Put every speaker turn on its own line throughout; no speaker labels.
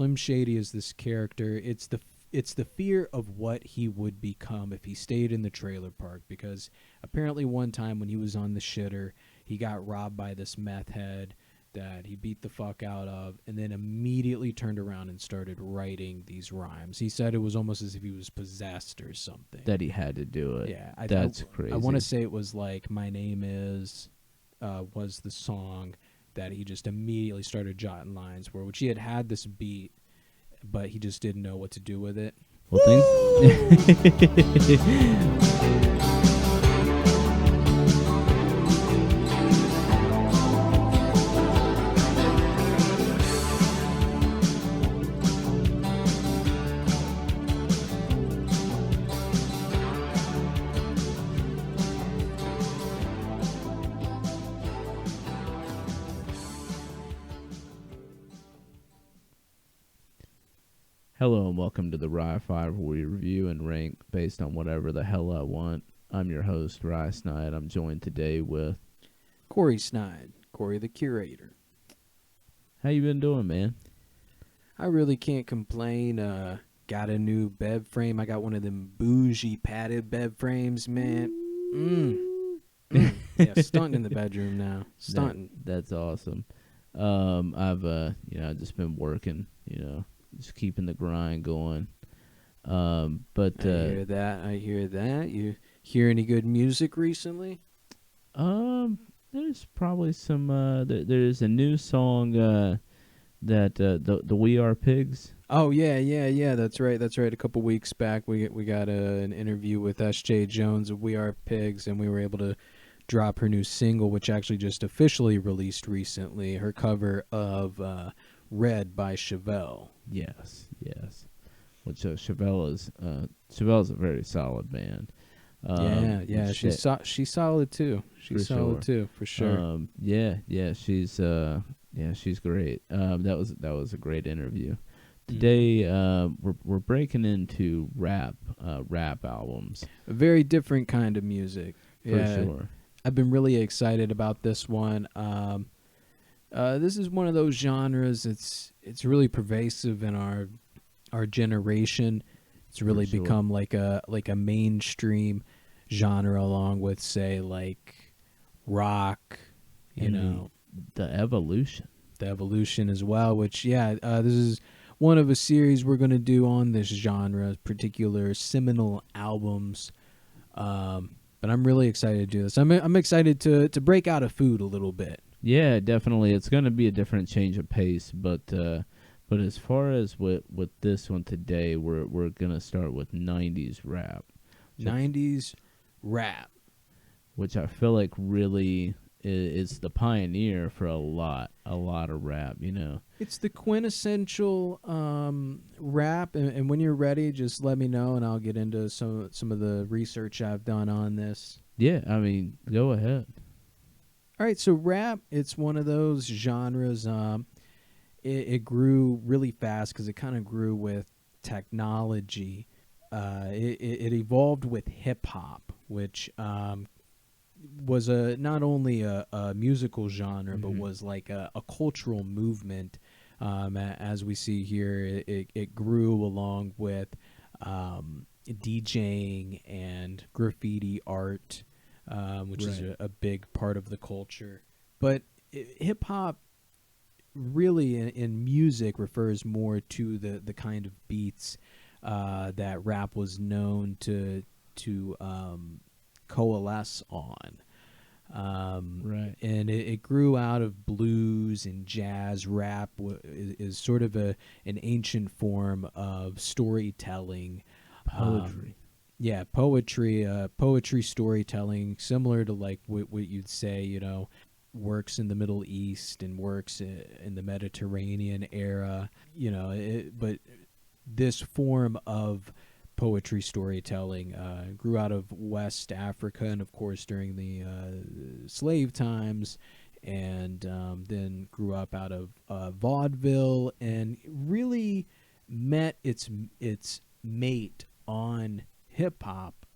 Slim Shady is this character. It's the fear of what he would become if he stayed in the trailer park, because apparently one time when he was on the shitter, he got robbed by this meth head that he beat the fuck out of, and then immediately turned around and started writing these rhymes. He said it was almost as if he was possessed or something.
That he had to do it.
Yeah,
That's crazy.
I want to say it was like "My Name Is" was the song that he just immediately started jotting lines for, which he had this beat, but he just didn't know what to do with it.
Well, Hello and welcome to the Rye 5, where we review and rank based on whatever the hell I want. I'm your host, Rye Snide. I'm joined today with
Corey Snide, Corey the curator.
How you been doing, man?
I really can't complain. Got a new bed frame. I got one of them bougie padded bed frames, man. Yeah, stunting in the bedroom now. Stunting.
That's awesome. I've just been working, just keeping the grind going. But
I hear that. You hear any good music recently?
There's probably some. There's a new song that the We Are Pigs.
Oh yeah. That's right. A couple weeks back, we got an interview with S.J. Jones of We Are Pigs, and we were able to drop her new single, which actually just officially released recently. Her cover of "Red" by Chevelle.
Yes. Which Chevelle's a very solid band.
Yeah. She's solid too. She's solid too, for sure.
She's great. That was a great interview. Today, we're breaking into rap albums.
A very different kind of music.
For sure.
I've been really excited about this one. This is one of those genres. It's really pervasive in our generation. It's really become like a mainstream genre, along with, say, like rock. The evolution as well. Which this is one of a series we're going to do on this genre, particular seminal albums. But I'm really excited to do this. I'm excited to break out of food a little bit.
Yeah, definitely. It's going to be a different change of pace, but as far as with this one today, we're going to start with 90's rap.
90's rap,
which I feel like really is the pioneer for a lot of rap,
It's the quintessential rap, and when you're ready, just let me know, and I'll get into some of the research I've done on this.
Yeah, I mean, go ahead.
All right, so rap, it's one of those genres. It grew really fast because it kind of grew with technology. It evolved with hip-hop, which was not only a musical genre, but was like a cultural movement. As we see here, it grew along with DJing and graffiti art, which is a big part of the culture. But hip-hop really in music refers more to the kind of beats that rap was known to coalesce on. And it grew out of blues and jazz. Rap is sort of an ancient form of storytelling.
Poetry.
Poetry storytelling, similar to like what you'd say, works in the Middle East and works in the Mediterranean era, but this form of poetry storytelling grew out of West Africa, and of course during the slave times, and then grew up out of vaudeville, and really met its mate on hip-hop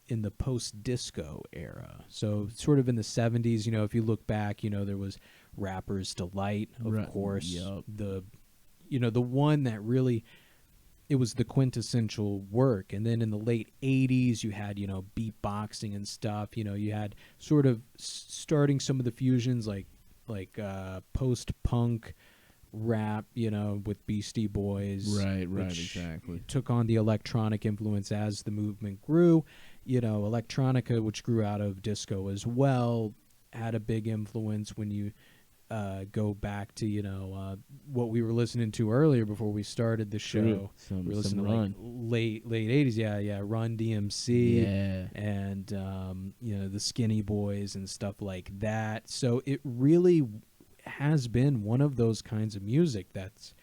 in the post-disco era. So sort of in the 70s, if you look back, there was Rapper's Delight, of course, the the one that really, it was the quintessential work. And then in the late 80s you had, beatboxing and stuff. You had sort of starting some of the fusions, like post punk rap, with Beastie Boys,
Right,
which
exactly.
took on the electronic influence as the movement grew. Electronica, which grew out of disco as well, had a big influence. When you go back to what we were listening to earlier before we started the show.
True.
We were
Some
listening to
Run.
late 80s, yeah, Run DMC,
Yeah.
and the Skinny Boys and stuff like that. So it really has been one of those kinds of music that's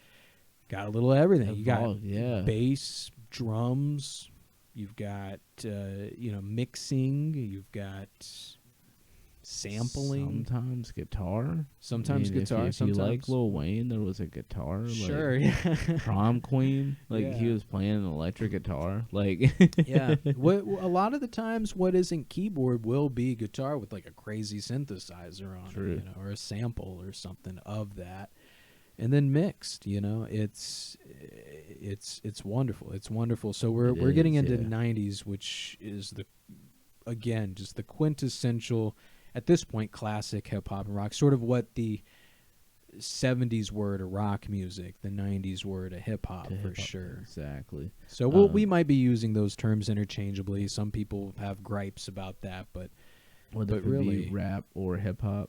got a little of everything. You got
Evolved, yeah.
bass, drums, you've got mixing, you've got sampling,
Sometimes guitar.
sometimes guitar,
If
sometimes
you like Lil Wayne, there was a guitar.
sure,
Like,
yeah.
Prom Queen. Like, he
Yeah.
was playing an electric guitar. Like,
Yeah, a lot of the times what isn't keyboard will be guitar with like a crazy synthesizer on
True.
it, or a sample or something of that, and then mixed. It's wonderful. It's wonderful. So we're getting
is,
into
yeah.
90s, which is again just the quintessential, at this point, classic hip hop and rock. Sort of what the 70s were to rock music, the 90s were to hip hop,
to
for
hip-hop.
sure.
Exactly.
So we might be using those terms interchangeably. Some people have gripes about that, but
Whether it
really,
be rap or hip hop.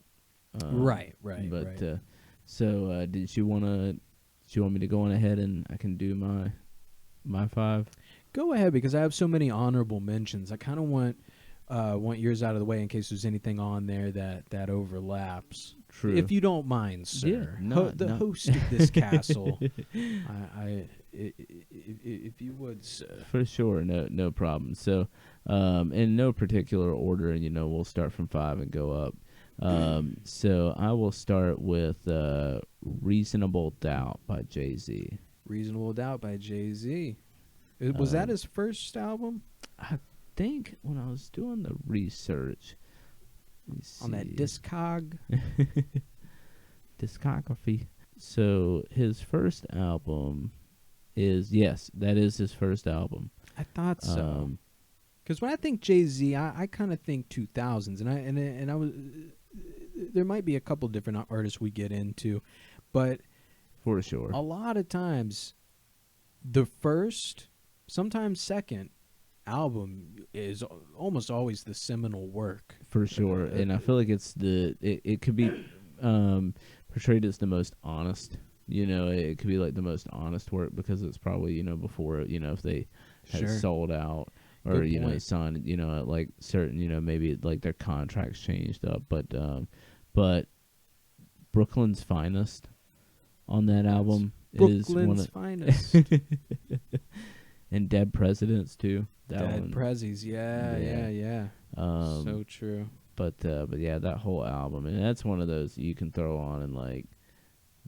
right.
But
right.
so did you want me to go on ahead and I can do my 5?
Go ahead, because I have so many honorable mentions. I kind of want yours out of the way in case there's anything on there that overlaps.
True.
If you don't mind, sir.
Yeah,
The host of this castle. If you would, sir.
For sure, no problem. So, in no particular order, and we'll start from 5 and go up. So I will start with "Reasonable Doubt" by Jay-Z.
Reasonable Doubt by Jay-Z. Was that his first album?
I think when I was doing the research
On that discography?
discography. So his first album that is his first album.
I thought so. Because when I think Jay-Z, I kind of think 2000s, and I was. There might be a couple different artists we get into, but
For sure.
a lot of times, the first, sometimes second album is almost always the seminal work.
For sure. And I feel like it could be portrayed as the most honest. It could be like the most honest work because it's probably, before, if they had
Sure.
sold out or,
Good point.
signed, like certain, maybe like their contracts changed up. But Brooklyn's Finest on that album is one
Brooklyn's
of
finest.
and Dead Presidents too. That
Dead
one.
Prezzies, yeah. So true.
But yeah, that whole album, and that's one of those you can throw on and like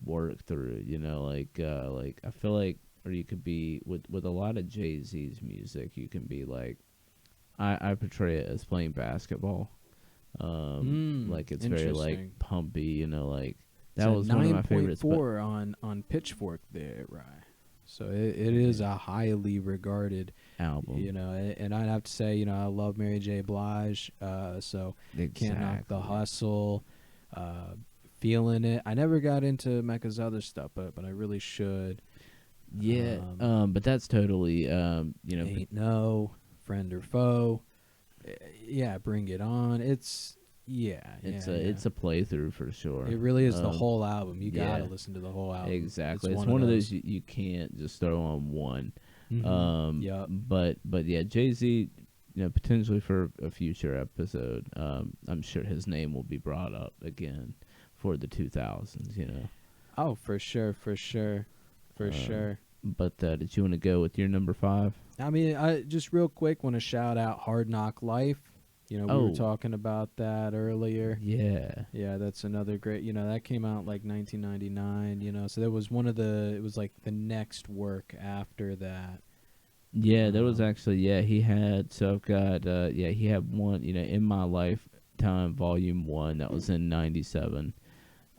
work through. Like I feel like, or you could be with a lot of Jay-Z's music, you can be like, I portray it as playing basketball. Like it's very like
Interesting.
pumpy. Like
It's
that
a
was one of my favorites. But
9.4 on Pitchfork there, right? So it is a highly regarded,
album,
and I'd have to say, I love Mary J. Blige, so Can't Knock the Hustle, Feeling It. I never got into Mecca's other stuff, but I really should.
Yeah, but that's totally
Ain't No, Friend or Foe. Yeah, Bring It On. It's
a playthrough for sure.
It really is the whole album. You
yeah.
gotta listen to the whole album.
Exactly. It's one of those you can't just throw on one.
Mm-hmm. Yep.
But yeah, Jay-Z, potentially for a future episode, I'm sure his name will be brought up again for the 2000s.
Oh, for sure.
But did you want to go with your number 5?
I mean, I just real quick want to shout out Hard Knock Life. We were talking about that earlier. Yeah, that's another great. That came out like 1999. So that was it was like the next work after that.
Yeah, there was actually. Yeah, he had. So I've got. He had one. In My Lifetime Volume 1 that was in '97,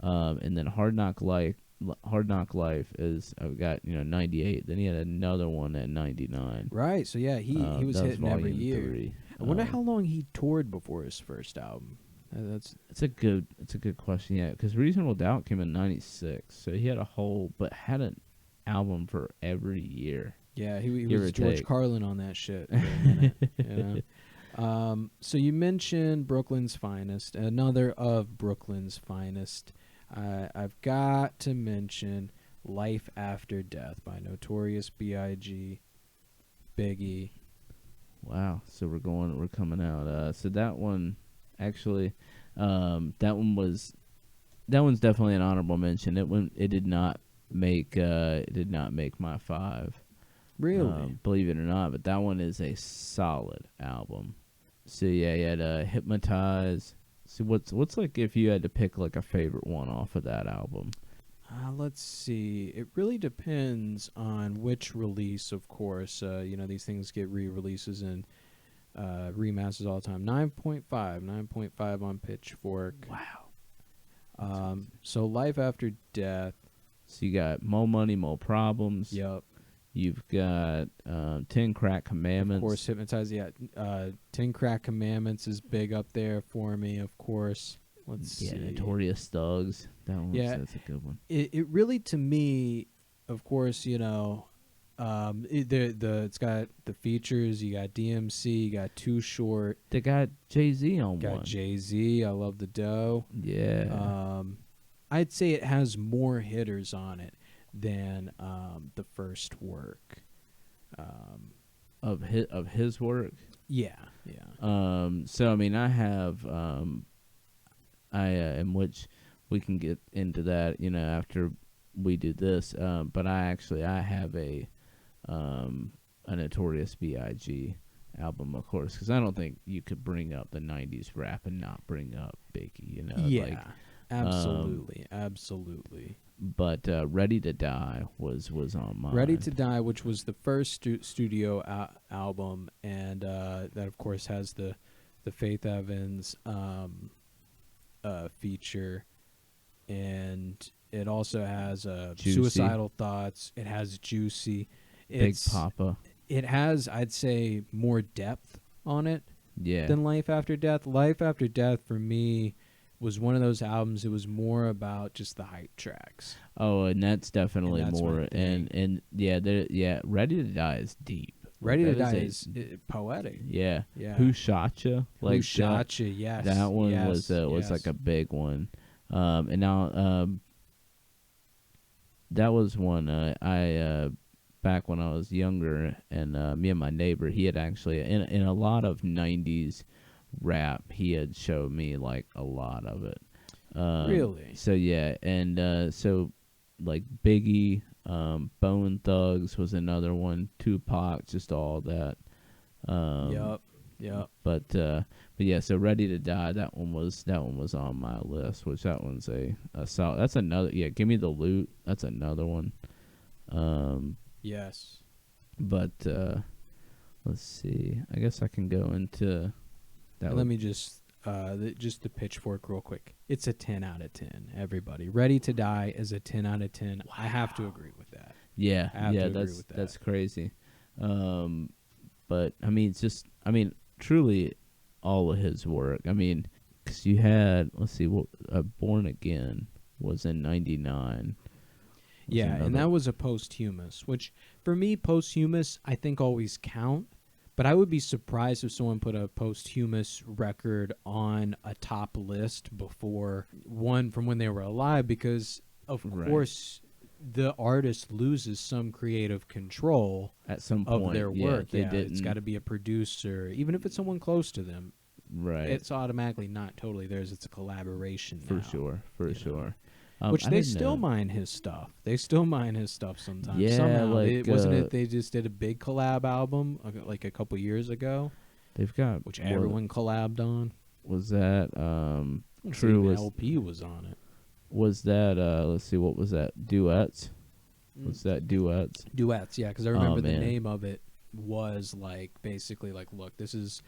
and then Hard Knock Life Hard Knock Life is I've got 98. Then he had another one at 99.
Right. So yeah, he was
That was
hitting every
volume
year.
3.
I wonder how long he toured before his first album. That's
It's a good question. Yeah, because Reasonable Doubt came in 96, so he had an album for every year.
yeah. He
Give
was
or
George
take.
Carlin on that shit for a minute. You know? So you mentioned Brooklyn's Finest, another of Brooklyn's finest. I've got to mention Life After Death by Notorious B.I.G., Biggie.
Wow. So we're coming out. So that one, actually, that one's definitely an honorable mention. It did not make my 5.
Really?
Believe it or not, but that one is a solid album. So yeah, you had Hypnotize. So what's like if you had to pick like a favorite one off of that album?
Let's see. It really depends on which release, of course. These things get re-releases and remasters all the time. 9.5 on Pitchfork.
Wow.
So Life After Death.
So you got Mo Money, Mo Problems.
Yep.
You've got 10 Crack Commandments.
Of course, Hypnotize. Yeah. 10 Crack Commandments is big up there for me, of course. Let's see.
Notorious Thugs. That's a good one.
It really, to me, of course, it's got the features. You got DMC. You got Too Short.
They got Jay-Z on one.
Got Jay-Z. I Love the Dough.
Yeah.
I'd say it has more hitters on it than the first work.
Of his work.
Yeah.
So I mean, I have in which we can get into that, after we do this. But I have a Notorious B.I.G. album, of course, because I don't think you could bring up the 90s rap and not bring up Biggie,
Yeah, absolutely.
But Ready to Die was on mine.
Ready to Die, which was the first studio album, and that of course has the Faith Evans feature, and it also has Suicidal Thoughts. It has Juicy.
Big Papa.
It has, I'd say, more depth on it than Life After Death. Life After Death, for me, was one of those albums. It was more about just the hype tracks.
Oh, and that's definitely more. And Ready to Die is deep.
Ready to Die is poetic.
Yeah. Who Shot Ya?
Who Shot Ya? Yes.
That one was like a big one. And now that was one I back when I was younger, and me and my neighbor, he had actually in a lot of 90s rap, he had showed me like a lot of it.
Really?
So yeah, and so like Biggie, Bone Thugs was another one, Tupac, just all that.
Yep.
But yeah, so Ready to Die, that one was on my list, which that one's a solid. That's another. Yeah, Give Me the Loot. That's another one.
Yes.
But let's see. I guess I can go into that.
Let me just the Pitchfork real quick. It's a 10 out of 10. Everybody, Ready to Die is a 10 out of 10. Wow. I have to agree with that.
Yeah, that's crazy. But I mean, truly, all of his work. I mean, because you had, let's see, Born Again was in '99.
Yeah, and that was a posthumous, which for me, posthumous I think always count. But I would be surprised if someone put a posthumous record on a top list before one from when they were alive, because of course the artist loses some creative control
at some point
of their work.
They didn't.
It's got to be a producer, even if it's someone close to them.
Right.
It's automatically not totally theirs. It's a collaboration now,
For sure.
Which they still mine his stuff. They still mine his stuff sometimes.
Yeah,
somehow.
like
Wasn't it they just did a big collab album like a couple years ago?
They've got
which everyone collabed on.
Was that True? Was
LP was on it?
Was that let's see, what was that? Duets? Was that Duets?
Duets, yeah, because I remember the name of it was like basically like, look, this is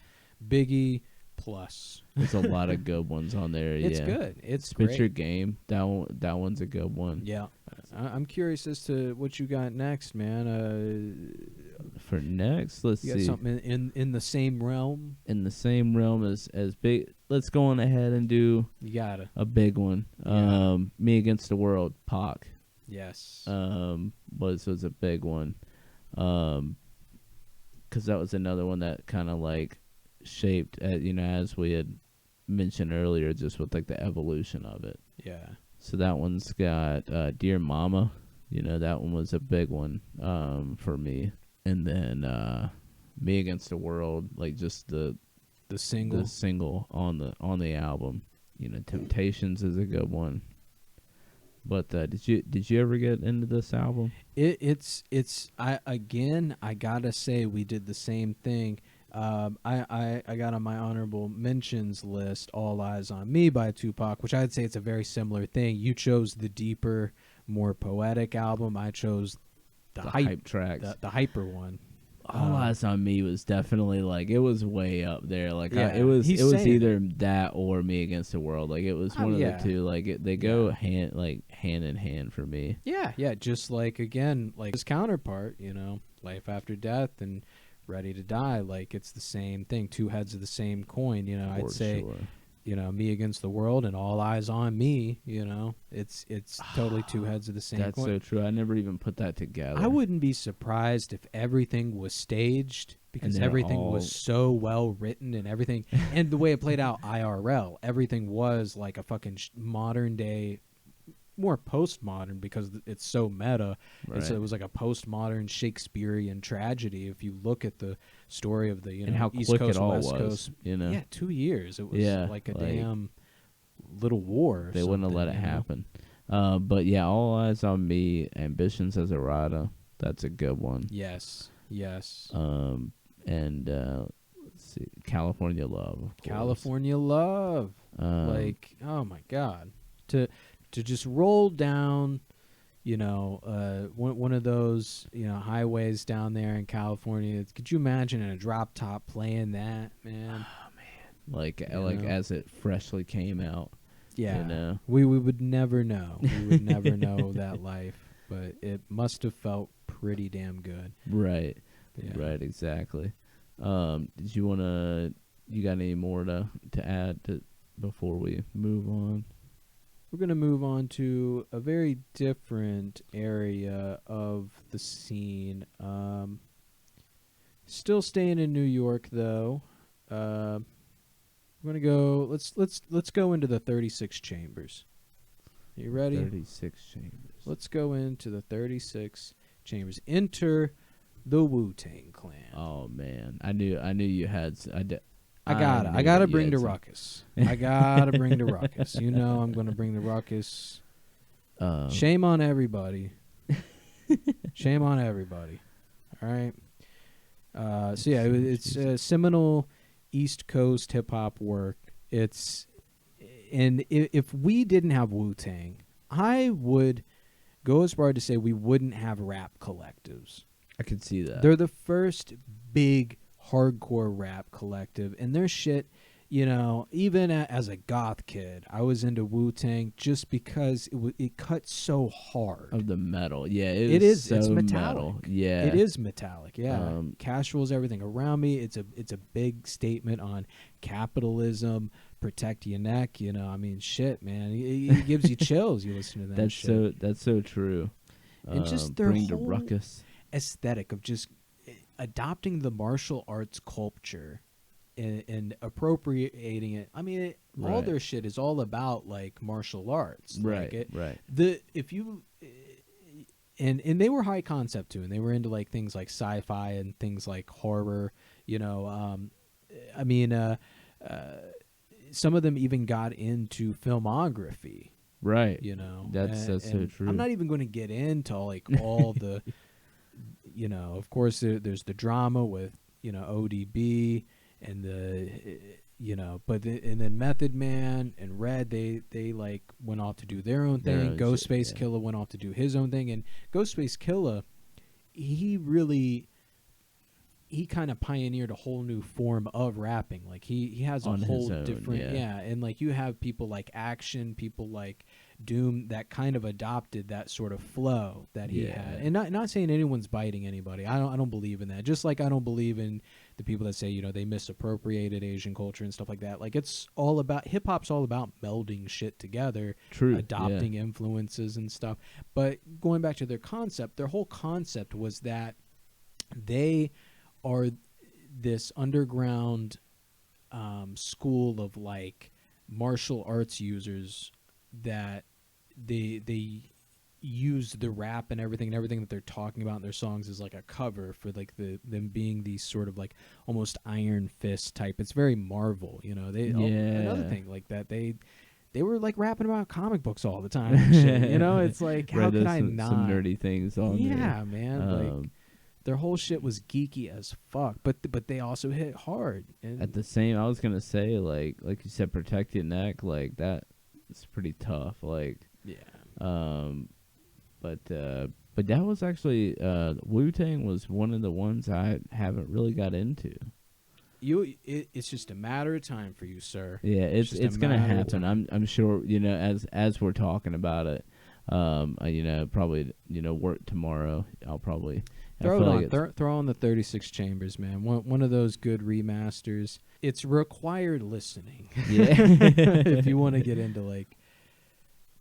Biggie, plus.
There's a lot of good ones on there.
It's
yeah.
good. It's
Spit
great.
Your Game. That one's a good one.
Yeah. I'm curious as to what you got next, man.
For next, let's
You got
see.
something in the same realm?
In the same realm as big. Let's go on ahead and do
You gotta.
a big one.
Yeah.
Me Against the World, Pac.
Yes.
Was a big one. 'Cause that was another one that kind of like shaped, as we had mentioned earlier, just with like the evolution of it.
Yeah.
So that one's got Dear Mama. That one was a big one for me. And then Me Against the World, like just the single on the album. Temptations is a good one. But did you ever get into this album?
It's I gotta say we did the same thing. I got on my honorable mentions list All Eyes on Me by Tupac, which I'd say it's a very similar thing. You chose the deeper, more poetic album. I chose the hype
tracks.
the hyper one.
All Eyes on Me was definitely like, it was way up there. Like
Yeah,
it was
saying
either that or Me Against the World. Like it was one of
yeah.
the two. Like they go hand in hand for me.
Yeah, just like again, like his counterpart, Life After Death and Ready to Die, like it's the same thing, two heads of the same coin, I'd say, Me Against the World and All Eyes on Me, it's totally two heads of the same
That's
coin.
so true. I never even put that together.
I wouldn't be surprised if everything was staged because everything was so well written and everything, and the way it played out IRL, everything was like a fucking modern day, more postmodern because it's so meta.
Right.
And so it was like a postmodern Shakespearean tragedy. If you look at the story of the
and how
East
quick
Coast,
it all
West
was,
Coast, 2 years. It was like a damn little war.
They wouldn't have let it happen. But yeah, All Eyes on Me, Ambitions as a Rider. That's a good one.
Yes.
And let's see, California Love. Of course.
California Love. Oh my God. To just roll down, one of those, highways down there in California. Could you imagine in a drop top playing that, man?
Oh man, like as it freshly came out.
Yeah, we would never know. We would never know that life, but it must have felt pretty damn good.
Right.
Yeah.
Right. Exactly. Did you got any more to add before we move on?
We're going to move on to a very different area of the scene. Still staying in New York, though. We're going to go. Let's go into the 36 chambers. Are you ready?
36 chambers.
Let's go into the 36 chambers. Enter the Wu-Tang Clan.
Oh man, I knew you had.
I gotta bring the ruckus. I gotta bring the ruckus. I'm gonna bring the ruckus. Shame on everybody. Shame on everybody. All right. So yeah, it's seminal East Coast hip hop work. And if we didn't have Wu-Tang, I would go as far to say we wouldn't have rap collectives.
I could see that.
They're the first big hardcore rap collective, and their shit, even as a goth kid, I was into Wu-Tang just because it cut so hard.
Of the metal, yeah,
it's
so
metallic.
Metal. Yeah,
it is metallic. Yeah, cash rules everything around me. It's a big statement on capitalism. Protect your neck. Shit, man. It gives you chills. You listen to that.
That's so true.
And just their
bring the
whole
ruckus
aesthetic of just adopting the martial arts culture and appropriating it. I mean, all their shit is all about like martial arts.
Right.
And they were high concept too, and they were into like things like sci-fi and things like horror. Some of them even got into filmography.
Right.
That's
so true.
I'm not even going to get into like all the. Of course, there's the drama with, ODB and and then Method Man and Red, they like went off to do their own thing. Ghostface Killah went off to do his own thing. And Ghostface Killah, he really he kind of pioneered a whole new form of rapping. Like he has a
On his
whole
own,
different
yeah.
and like you have people like Action, people like Doom that kind of adopted that sort of flow that he had.
Yeah.
And not saying anyone's biting anybody. I don't believe in that. Just like I don't believe in the people that say, you know, they misappropriated Asian culture and stuff like that. Like it's all about hip hop's all about melding shit together,
True.
adopting influences and stuff. But going back to their concept, their whole concept was that they are this underground school of like martial arts users that they use the rap and everything that they're talking about in their songs is like a cover for like them being these sort of like almost Iron Fist type. It's very Marvel, you know. Another
Yeah.
thing like that they were like rapping about comic books all the time and shit, you know. It's like how
Right,
could
there's
I
some
not?
nerdy things on there.
Yeah, man. Like their whole shit was geeky as fuck, but they also hit hard. And
At the same, I was gonna say, like you said, protect your neck, like that. It's pretty tough. Like,
yeah,
but that was actually Wu Tang was one of the ones I haven't really got into.
it's just a matter of time for you, sir.
Yeah,
It's just a
it's gonna
matter of
happen.
time.
I'm sure. You know, as we're talking about it, you know, probably work tomorrow. I'll probably I
Throw it
feel
on.
like it's
Throw on the 36 Chambers, man. One of those good remasters. It's required listening.
yeah.
If you want to get into like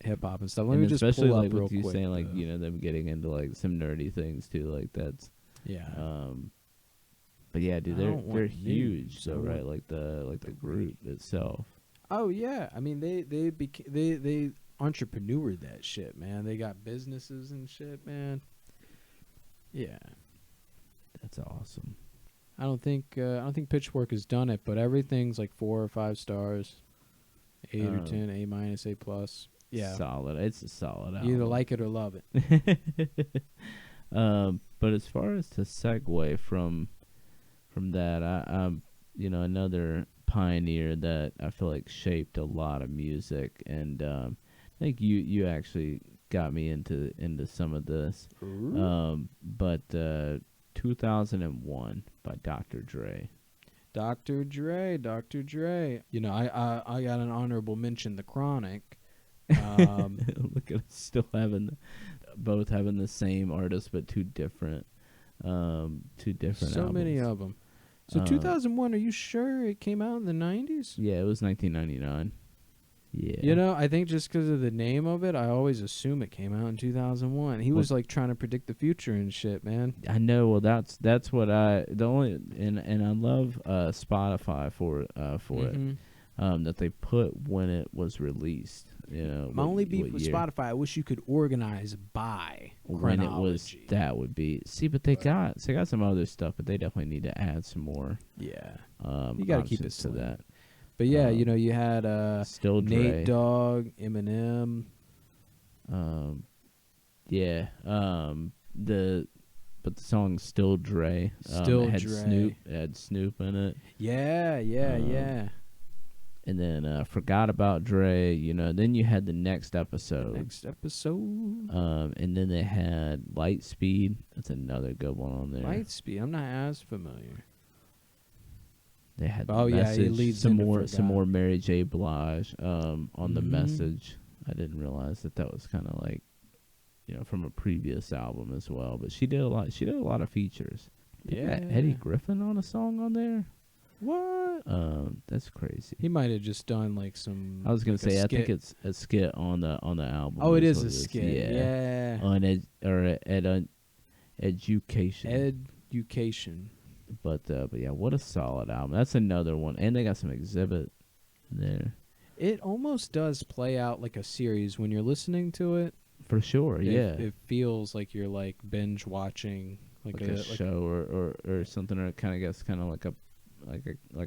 hip hop and stuff. Let
And
me just
especially
pull
like
up real
with you
quick.
saying like them getting into like some nerdy things too. Like that's
Yeah.
but yeah, dude,
I don't
they're
want
huge,
so
though, right? Like the group itself.
Oh yeah. I mean they entrepreneured that shit, man. They got businesses and shit, man. Yeah.
That's awesome.
I don't think Pitchfork has done it, but everything's like 4 or 5 stars, 8 or 10, A minus, A plus. Yeah,
Solid. It's a solid album.
you either like it or love it.
But as far as to segue from that, I'm another pioneer that I feel like shaped a lot of music, and I think you actually got me into some of this. But 2001 by Dr. Dre.
Dr. Dre. You know, I got an honorable mention, The Chronic.
Look at us still both having the same artist, but two different
so
albums.
many of them. So 2001, are you sure it came out in the 90s?
Yeah, it was 1999. Yeah.
You know, I think just because of the name of it, I always assume it came out in 2001. He was like trying to predict the future and shit, man.
I know. Well, that's what I and I love Spotify for it that they put when it was released. You know,
My only beef with
year.
Spotify, I wish you could organize by
When it was,
chronology.
that would be. See, but they got some other stuff, but they definitely need to add some more.
Yeah, you gotta keep it
options to
slim.
that.
But yeah, you know, you had
Still Dre.
Nate Dogg, Eminem.
Yeah. But the song Still Dre.
Still
it had
Dre.
Snoop in it.
Yeah.
And then Forgot About Dre, you know. Then you had the next episode.
Next episode.
And then they had Lightspeed. That's another good one on there.
Lightspeed. I'm not as familiar.
They had
Oh, yeah,
Message,
it leads
some
into
more
Forgot.
Mary J. Blige on the
Mhm.
Message. I didn't realize that was kind of like, from a previous album as well. But she did a lot. She did a lot of features. They got
Yeah.
Eddie Griffin on a song on there.
What?
That's crazy.
He might have just done like some.
I was gonna
like a
say, I
skit.
think it's a skit on the album.
Oh, it is
what
a skit. Yeah.
On education.
Education.
But yeah, what a solid album. That's another one, and they got some Exhibit in there
It almost does play out like a series when you're listening to it.
for sure. Yeah,
It feels like you're like binge watching
like a show or something, or it kind of gets kind of like a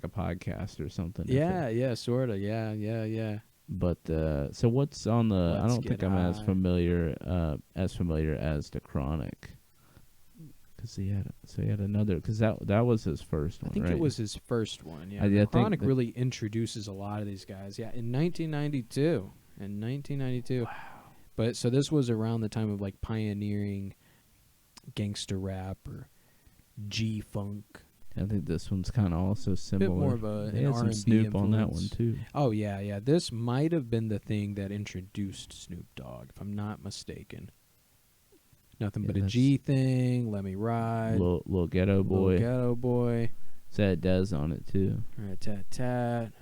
podcast or something.
Yeah, sort of. Yeah.
But so what's on the? I
Let's
don't think
Get
I'm as
High.
familiar as the Chronic. Cause he had another, because that was his first one.
I think
right?
it was his first one. Yeah,
I
The
think
Chronic
that-
really introduces a lot of these guys. Yeah, in 1992. Wow. But so this was around the time of like pioneering gangster rap or G-funk.
I think this one's kind of also similar.
Bit more of
They
an
had
R&B
some Snoop
influence.
on that one too.
Oh yeah. This might have been the thing that introduced Snoop Dogg, if I'm not mistaken. Nothing but a G thing. Let me ride.
Little ghetto boy.
Little ghetto boy.
Said Dez on it too.
Tat tat.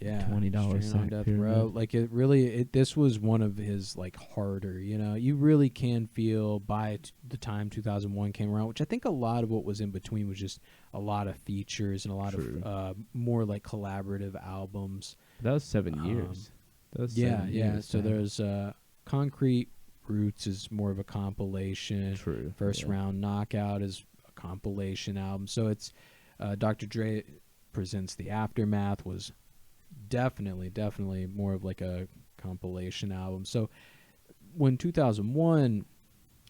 Yeah,
$20
Straight on
sack
Death
pyramid.
Row. Like it really, this was one of his like harder. You really can feel by the time 2001 came around, which I think a lot of what was in between was just a lot of features and a lot of more like collaborative albums.
That was 7 years. That was 7 years.
So there's Concrete Roots is more of a compilation.
True.
First Round Knockout is a compilation album. So it's Dr. Dre Presents the Aftermath was definitely more of like a compilation album. So when 2001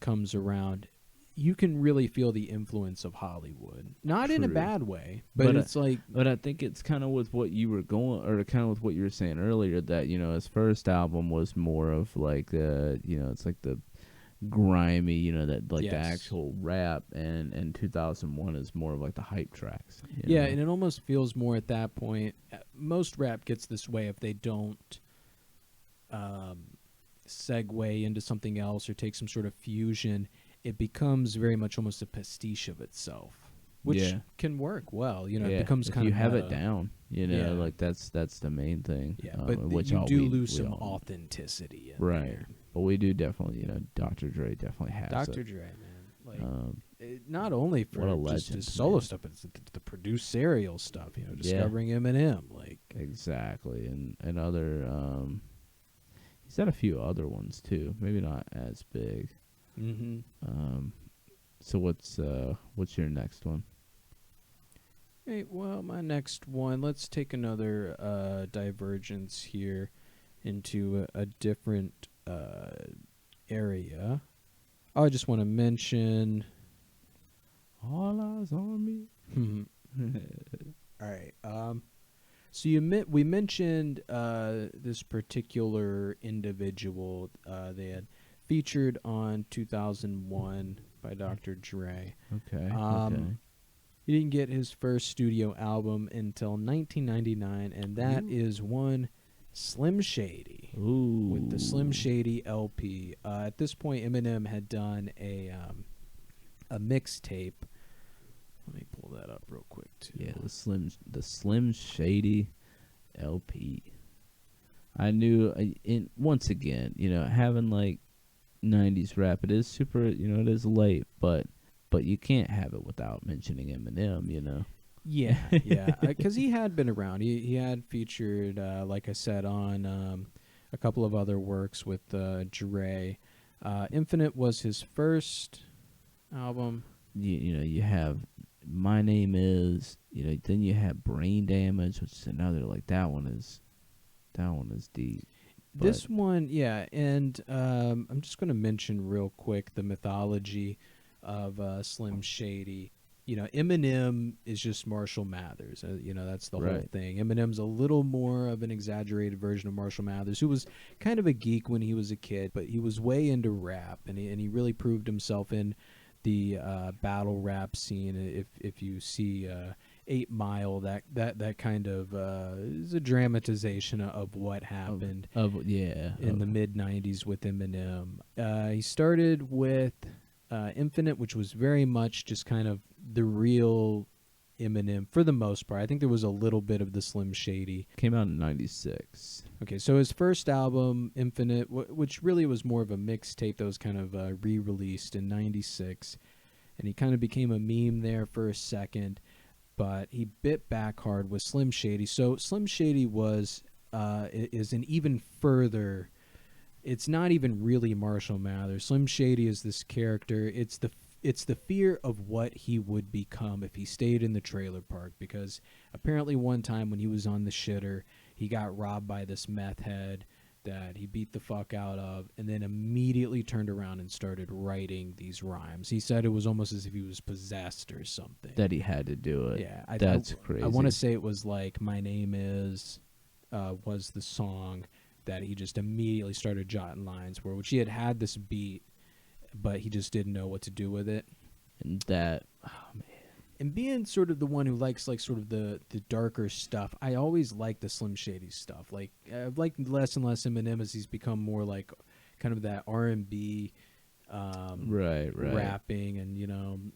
comes around, you can really feel the influence of Hollywood. Not in a bad way, but it's like...
But I think it's kind of with what you were going, or kind of with what you were saying earlier, that, his first album was more of like, it's like the grimy, that like the actual rap, and 2001 is more of like the hype tracks.
Yeah, and it almost feels more at that point. Most rap gets this way if they don't segue into something else or take some sort of fusion. It becomes very much almost a pastiche of itself, which can work well. It becomes
if
kind
you
of
have it down. Like that's the main thing.
Yeah, but you do lose some authenticity in there.
But we do definitely, Dr. Dre definitely has
Dr.
it.
Dre, man. Like, not only for just his
legend,
solo stuff, but it's the produced serial stuff, discovering Eminem. Like
exactly. And other, he's had a few other ones too. Maybe not as big.
Mm-hmm.
So what's your next one?
Hey, well, my next one, let's take another divergence here into a different area. I just want to mention
All Eyes on Me.
All right. So we mentioned this particular individual they had featured on 2001 by Dr. Dre.
Okay.
He didn't get his first studio album until 1999, and that is one Slim Shady.
Ooh.
With the Slim Shady LP. At this point, Eminem had done a mixtape. Let me pull that up real quick too.
Yeah, the Slim Shady LP. I knew, once again, having like 90s rap, it is super, it is late, but you can't have it without mentioning Eminem,
Yeah, because he had been around. He had featured, like I said, on a couple of other works with Dre. Infinite was his first album.
You have My Name Is, then you have Brain Damage, which is another, like that one is deep.
This one, and I'm just going to mention real quick the mythology of Slim Shady. Eminem is just Marshall Mathers. That's the whole thing. Eminem's a little more of an exaggerated version of Marshall Mathers, who was kind of a geek when he was a kid, but he was way into rap, and he really proved himself in the battle rap scene. If you see 8 Mile, that kind of is a dramatization of what happened in the mid 90s with Eminem. He started with Infinite, which was very much just kind of the real Eminem for the most part. I think there was a little bit of the Slim Shady.
Came out in 96.
Okay, so his first album, Infinite, which really was more of a mixtape that was kind of re-released in 96, and he kind of became a meme there for a second, but he bit back hard with Slim Shady. So Slim Shady is an even further... It's not even really Marshall Mathers. Slim Shady is this character. It's the fear of what he would become if he stayed in the trailer park, because apparently one time when he was on the shitter, he got robbed by this meth head that he beat the fuck out of, and then immediately turned around and started writing these rhymes. He said it was almost as if he was possessed or something.
That he had to do it.
Yeah.
That's crazy.
I want to say it was like My Name Is was the song that he just immediately started jotting lines for, which he had this beat, but he just didn't know what to do with it.
And that, oh man.
And being sort of the one who likes like sort of the darker stuff, I always like the Slim Shady stuff. Like I've liked less and less Eminem as he's become more like kind of that R&B
right.
rapping, and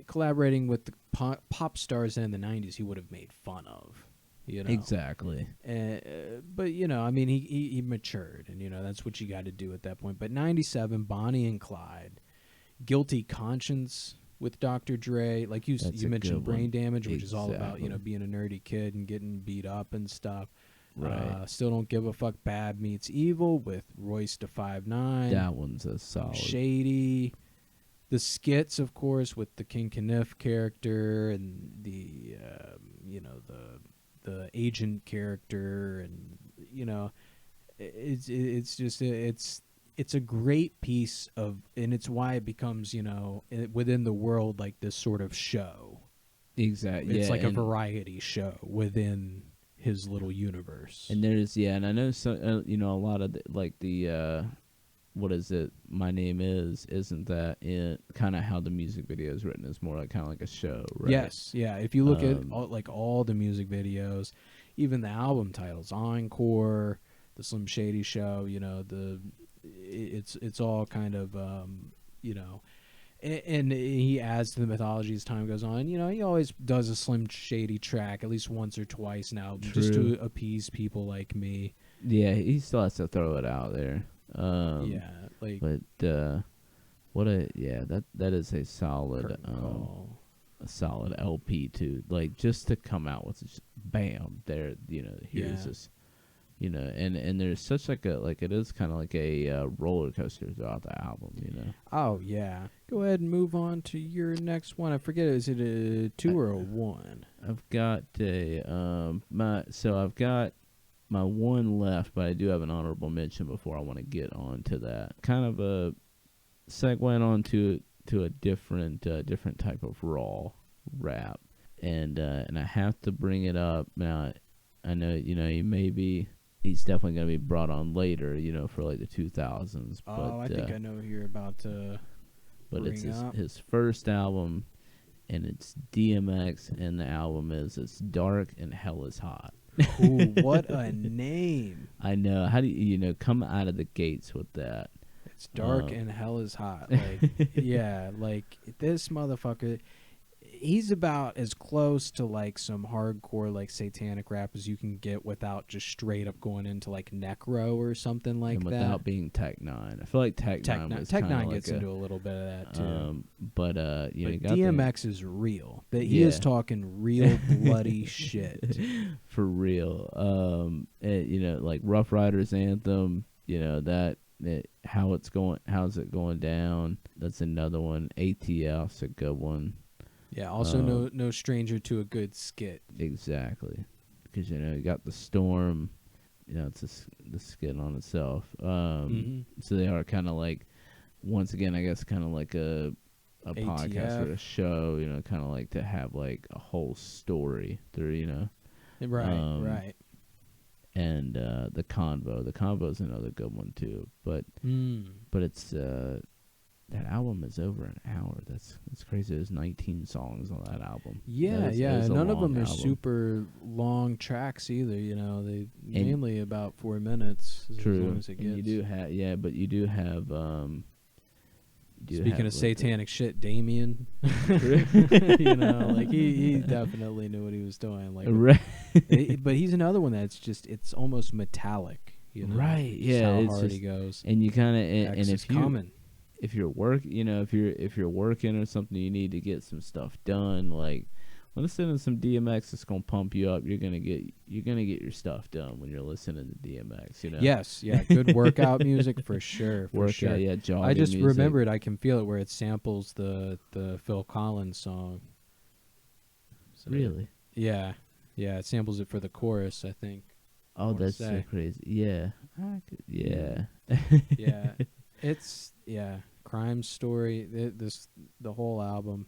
collaborating with the pop stars in the 90s he would have made fun of.
Exactly.
But I mean, he matured, and that's what you got to do at that point. But 97, Bonnie and Clyde, Guilty Conscience with Dr. Dre, like you mentioned, Brain Damage, which is all about being a nerdy kid and getting beat up and stuff.
Right.
Still Don't Give a Fuck, Bad Meets Evil with Royce da 5'9".
That one's a solid.
Shady. The skits, of course, with the King Kniff character and the the agent character, and it's just it's a great piece of, and it's why it becomes within the world like this sort of show.
Exactly.
It's like a variety show within his little universe.
And there's and I know so a lot of the what is it? My Name isn't that it? Kind of how the music video is written is more like kind of like a show, right? Yes,
yeah. If you look at all the music videos, even the album titles, Encore, the Slim Shady Show, it's all kind of and he adds to the mythology as time goes on. He always does a Slim Shady track at least once or twice now, just to appease people like me.
Yeah, he still has to throw it out there. But that is a solid LP too. Like just to come out with just bam there, here's this, and there's such like it is kind of like a roller coaster throughout the album,
Oh yeah. Go ahead and move on to your next one. I forget, is it a 2 or a 1?
I've got I've got my one left, but I do have an honorable mention before I want to get on to that. Kind of a segue on to a different type of raw rap, and I have to bring it up now. I know he's definitely going to be brought on later, for like the 2000s.
Oh, I think I know who you're about to.
But it's his first album, and it's DMX, and the album is It's Dark and Hell is Hot.
Ooh, what a name.
I know. How do you come out of the gates with that?
It's dark and hell is hot. Like, yeah, like this motherfucker, he's about as close to like some hardcore like satanic rap as you can get without just straight up going into like necro or something like
and
that.
Without being Tech 9. I feel like Tech 9 was
Tech 9
like
gets into a little bit of that too.
But
DMX is real. That he is talking real bloody shit.
For real. Like Rough Riders Anthem, how's it going down? That's another one. ATF's a good one.
Yeah, also no stranger to a good skit.
Exactly. Because, you got the Storm, it's the skit on itself. So they are kind of like, once again, I guess kind of like a podcast or a show, kind of like to have like a whole story through,
Right.
And the Convo is another good one too. But it's that album is over an hour. That's crazy. There's 19 songs on that album.
Yeah, none of them are super long tracks either. They mainly about 4 minutes.
True.
As long as it gets.
And you do have, but you do have.
Speaking of satanic shit, Damien, like he definitely knew what he was doing. Like, but he's another one that's just it's almost metallic.
Right? Yeah,
how
it's
hard
just,
he goes.
And you kind of and if you're working or something, you need to get some stuff done. Like listening to some DMX, it's gonna pump you up. You're gonna get your stuff done when you're listening to DMX.
Yes, yeah, good workout music for sure.
Jogging
I just
music.
remembered. I can feel it where it samples the Phil Collins song. So,
really?
Yeah, it samples it for the chorus, I think.
Oh, that's so crazy. Yeah, yeah.
Yeah, it's Crime Story. The whole album.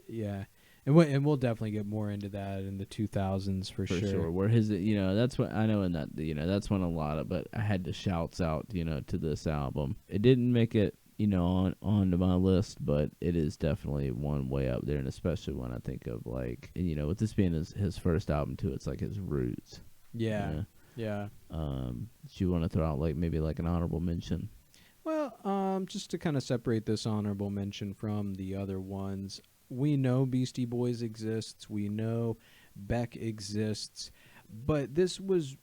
Yeah. And we'll definitely get more into that in the 2000s for sure.
Where his, that's what I know in that, that's when a lot of, but I had the shouts out, to this album. It didn't make it onto my list, but it is definitely one way up there, and especially when I think of like, with this being his first album too, it's like his roots.
Yeah.
Yeah.
Yeah.
Do you want to throw out like maybe like an honorable mention?
Well, just to kind of separate this honorable mention from the other ones, we know Beastie Boys exists, we know Beck exists, but this was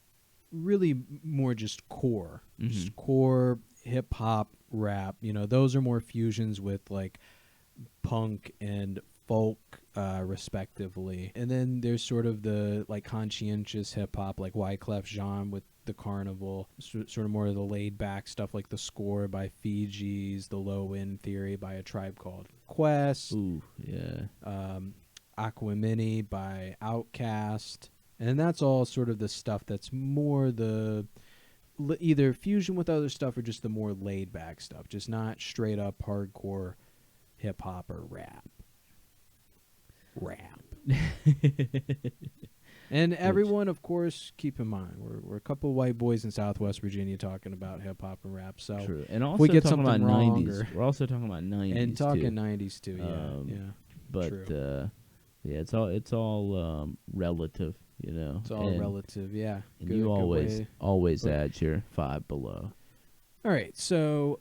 really more just core, just core hip hop rap. Those are more fusions with like punk and folk, respectively. And then there's sort of the like conscientious hip hop, like Wyclef Jean with the Carnival, sort of more of the laid back stuff like The Score by Fiji's, The Low End Theory by A Tribe Called Quest,
Ooh, yeah.
Aquamini by Outkast. And that's all sort of the stuff that's more the either fusion with other stuff or just the more laid back stuff, just not straight up hardcore hip hop or rap. And everyone, of course, keep in mind we're a couple of white boys in Southwest Virginia talking about hip hop and rap. So
True. And also
if we get
talking
something
about
wrong
90s. We're also talking about 90s
and talking
too.
90s too. Yeah,
But
true.
yeah, it's all relative,
It's all relative. Yeah.
And
Good-
you
good way.
always add your Five Below.
All right, so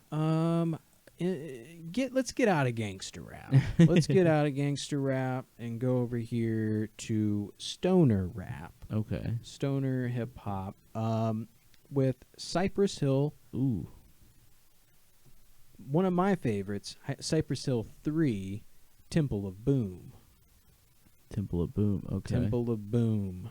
let's get out of gangster rap. Let's get out of gangster rap and go over here to stoner rap,
Okay.
stoner hip hop, with Cypress Hill.
Ooh.
One of my favorites, Cypress Hill 3, Temple of Boom.
Temple of Boom. Okay.
Temple of Boom.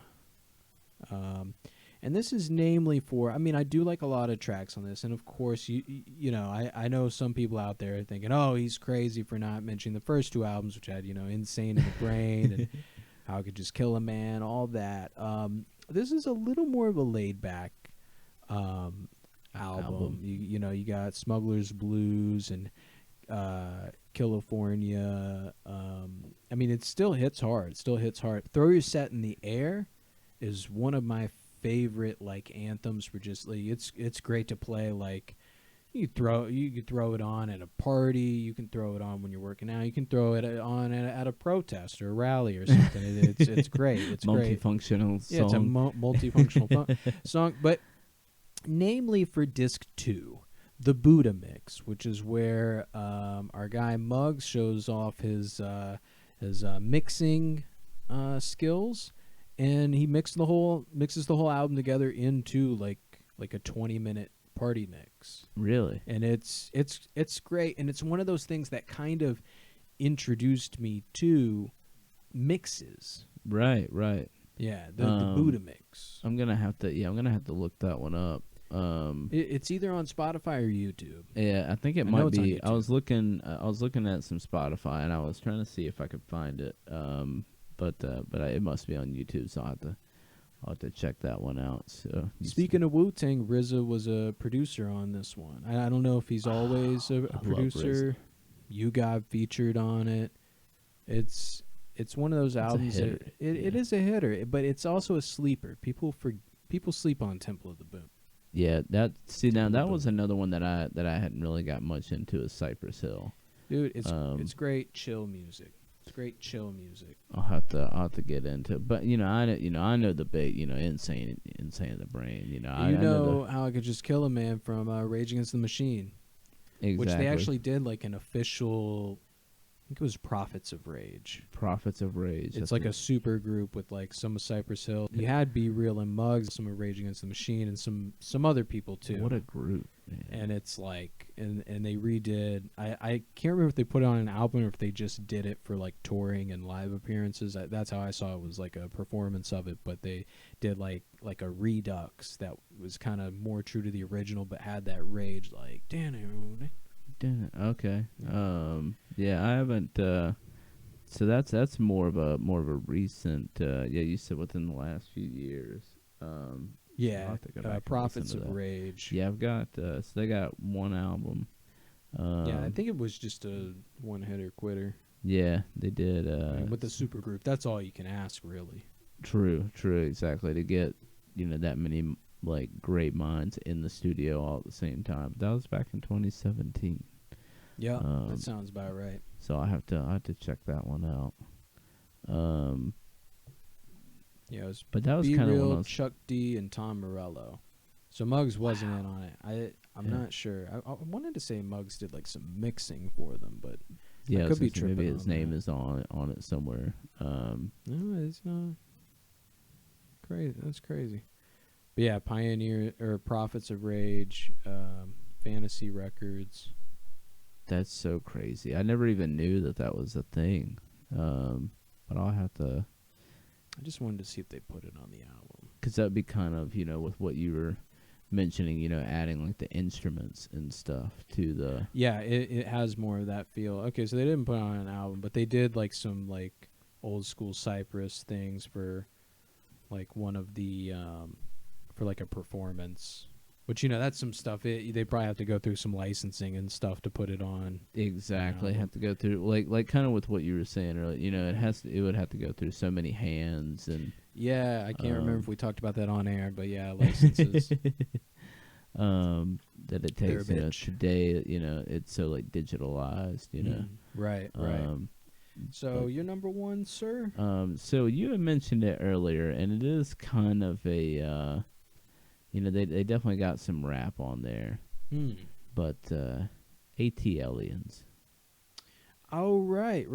And this is namely for, I do like a lot of tracks on this, and of course, I know some people out there thinking, oh, he's crazy for not mentioning the first two albums, which had, Insane in the Brain and How I Could Just Kill a Man, all that. This is a little more of a laid-back album. You got Smuggler's Blues and California. It still hits hard. Throw Your Set in the Air is one of my favorite like anthems for just like it's great to play. Like you could throw it on at a party, you can throw it on when you're working out, you can throw it on at a protest or a rally or something. It's great. It's
multifunctional
great. Yeah, it's a multifunctional song. But namely for disc 2, the Buddha mix, which is where our guy Muggs shows off his mixing skills. And he mixes the whole album together into like a 20-minute party mix.
Really?
And it's great, and it's one of those things that kind of introduced me to mixes.
Right.
Yeah, the Buddha mix.
I'm gonna have to look that one up.
It's either on Spotify or YouTube.
Yeah, I think it might be. I was looking at some Spotify, and I was trying to see if I could find it. But it must be on YouTube, so I'll have to check that one out. So
speaking of Wu-Tang, RZA was a producer on this one. I don't know if he's always a producer. You got featured on it. It's one of those albums that it is a hitter, but it's also a sleeper. People sleep on Temple of the Boom.
Yeah, that was another one that I hadn't really got much into, is Cypress Hill.
Dude, it's great chill music. It's great chill music.
I'll have to get into it. But I know the big, insane in the Brain. I
know How I Could Just Kill a Man from Rage Against the Machine.
Exactly.
Which they actually did like an official, I think it was Prophets of Rage. It's like a super group with like some of Cypress Hill. You had Be Real and Muggs, some of Rage Against the Machine, and some other people too.
What a group, man.
And it's like, and they redid, I can't remember if they put it on an album or if they just did it for like touring and live appearances. That's how I saw it, was like a performance of it, but they did like a redux that was kind of more true to the original but had that rage like,
okay. Yeah, I haven't. So that's more of a recent. You said within the last few years.
Yeah, Prophets of Rage.
Yeah, I've got. So they got one album.
Yeah, I think it was just a one-hitter quitter.
Yeah, they did.
With the supergroup, that's all you can ask, really.
True, exactly. To get that many like great minds in the studio all at the same time. That was back in 2017.
Yeah, that sounds about right.
So I have to check that one out.
Yeah, it was
But that was
Be
kind of one of
Real,
those.
Chuck D, and Tom Morello. So Muggs wasn't in on it. I'm
Yeah.
not sure. I wanted to say Muggs did like some mixing for them, but
Yeah,
I
I
could
was
be
gonna say maybe
tripping
his
on
name
that.
is on it somewhere.
No, it's not crazy. That's crazy. But yeah, Pioneer or Prophets of Rage, Fantasy Records.
That's so crazy. I never even knew that was a thing. But I'll have to,
I just wanted to see if they put it on the album.
because that'd be kind of, with what you were mentioning, adding like the instruments and stuff to the.
Yeah, it has more of that feel. Okay, so they didn't put it on an album, but they did like some like old school Cypress things for like one of the for like a performance. Which that's some stuff. They probably have to go through some licensing and stuff to put it on.
Exactly, have to go through like kind of with what you were saying earlier. It would have to go through so many hands and.
Yeah, I can't remember if we talked about that on air, but yeah, licenses.
That it takes
Garbage.
today. It's so like digitalized.
Right. So you're number one, sir.
So you had mentioned it earlier, and it is kind of a. They definitely got some rap on there, but AT Aliens.
Oh right.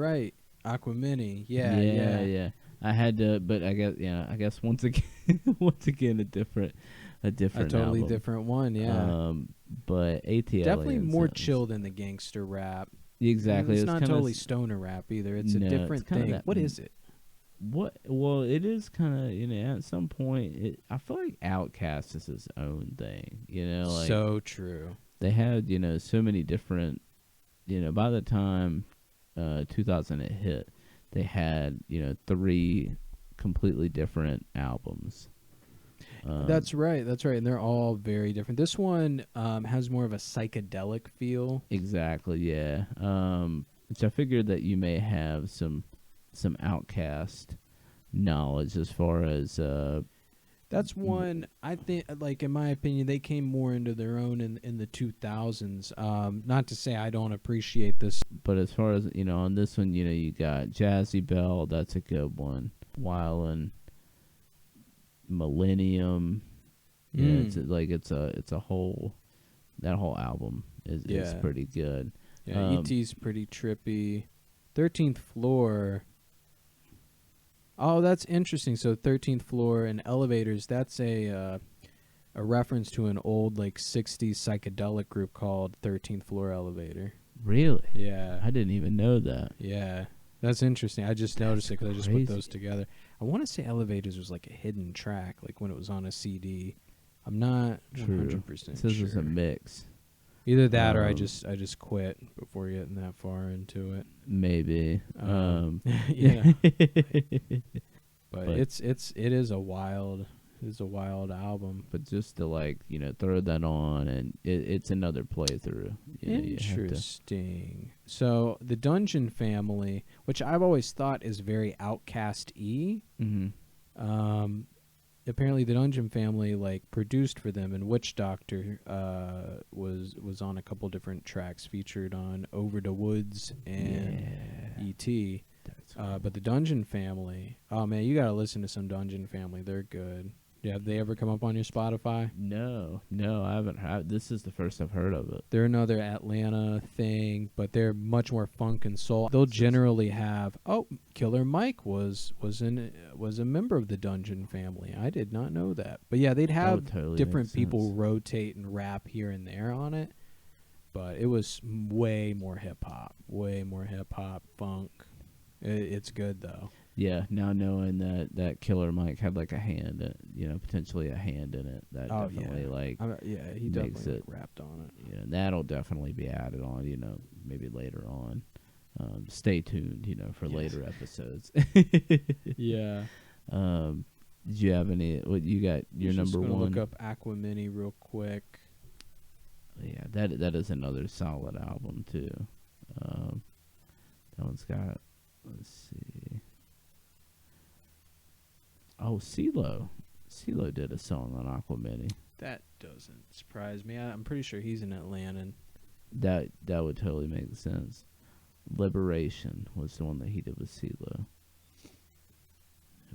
Aquamini. Yeah.
I had to, but I guess once again, a different
A totally
album.
different one. Yeah.
But AT
Definitely
Aliens
more chill than the gangster rap.
Exactly.
It's not totally stoner rap either. It's a different thing. What is it?
What? Well, it is kind of at some point. I feel like Outkast is his own thing. Like
so true.
They had so many different. By the time 2000 it hit, they had 3 completely different albums.
That's right, and they're all very different. This one has more of a psychedelic feel.
Exactly, yeah. Which I figured that you may have some Outkast knowledge as far as.
That's one I think, like in my opinion, they came more into their own in the 2000s. Not to say I don't appreciate this,
but as far as on this one, you got Jazzy Bell. That's a good one. Wildin'. Millennium. It's a whole. That whole album is pretty good.
Yeah, E.T.'s pretty trippy. 13th Floor. Oh, that's interesting. So 13th Floor and Elevators, that's a reference to an old like 60s psychedelic group called 13th Floor Elevator.
Really?
Yeah.
I didn't even know that.
Yeah. That's interesting. I just noticed it because I just put those together. I want to say Elevators was like a hidden track, like when it was on a CD. I'm not 100% sure.
It says it's a mix.
Either that or I just quit before getting that far into it.
Maybe.
Yeah. but it is a wild album.
But just to throw that on, and it's another playthrough.
Interesting. So the Dungeon Family, which I've always thought is very Outkast-y.
Mm-hmm.
Apparently the Dungeon Family produced for them, and Witch Doctor was on a couple different tracks featured on Over the Woods and E.T. But the Dungeon Family, oh man, you gotta listen to some Dungeon Family. They're good. Yeah, have they ever come up on your Spotify?
No, I haven't. This is the first I've heard of it.
They're another Atlanta thing, but they're much more funk and soul. They'll generally have. Oh, Killer Mike was a member of the Dungeon Family. I did not know that. But yeah, they'd have different people rotate and rap here and there on it. But it was way more hip hop, funk. It's good though.
Yeah, now knowing that Killer Mike had a hand, potentially a hand in it, that definitely
he
makes
definitely
it
rapped on it.
Yeah, that'll definitely be added on, maybe later on. Stay tuned, for later episodes.
Yeah.
Did you have any? What you got? Your number one.
Look up Aquamini real quick.
Yeah, that is another solid album too. That one's got. Let's see. Oh, CeeLo. CeeLo did a song on Aquamini.
That doesn't surprise me. I'm pretty sure he's an Atlantan.
That would totally make sense. Liberation was the one that he did with CeeLo.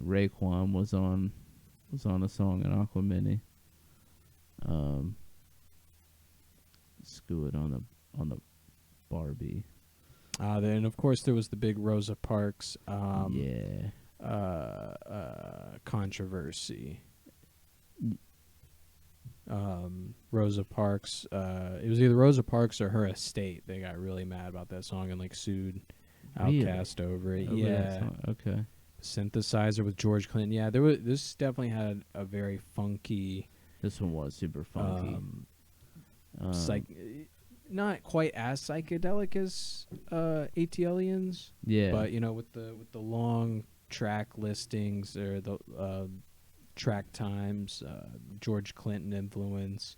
Raekwon was on a song in Aquamini. Um, Scoot on the Barbie.
Then of course there was the big Rosa Parks
Yeah.
controversy. Rosa Parks. It was either Rosa Parks or her estate. They got really mad about that song and like sued
Really?
Outkast over it.
Over that
Yeah,
song? Okay.
synthesizer with George Clinton. Yeah, there was. This definitely had a very funky,
This one was super funky.
psych. Not quite as psychedelic as ATLians,
Yeah.
but you know, with the long track listings or the track times, George Clinton influence.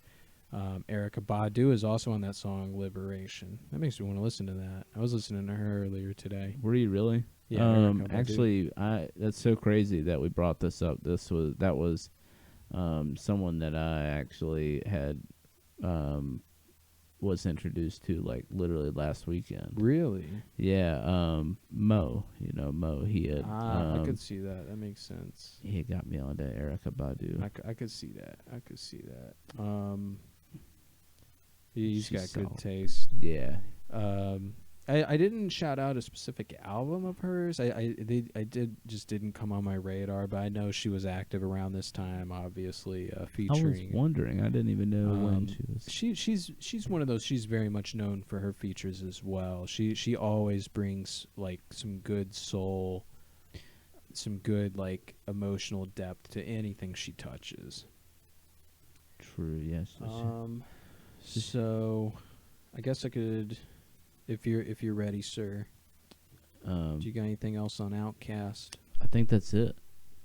Erica Badu is also on that song "Liberation." That makes me want to listen to that. I was listening to her earlier today.
Were you really?
Yeah, Erykah Badu.
Actually, that's so crazy that we brought this up. That was someone that I actually had was introduced to like literally last weekend.
Really?
Yeah, Mo. You know Mo. He had.
I could see that. That makes sense.
He had got me on to Erica Badu.
I could see that. I could see that. He's
She's
got good
solid.
taste.
Yeah.
I didn't shout out a specific album of hers. I didn't come on my radar, but I know she was active around this time. Obviously, featuring.
I was wondering. I didn't even know when she was.
She's one of those. She's very much known for her features as well. She always brings like some good soul, some good like emotional depth to anything she touches.
True. Yes.
So, I guess I could, if you're ready, sir. Do you got anything else on Outkast?
I think that's it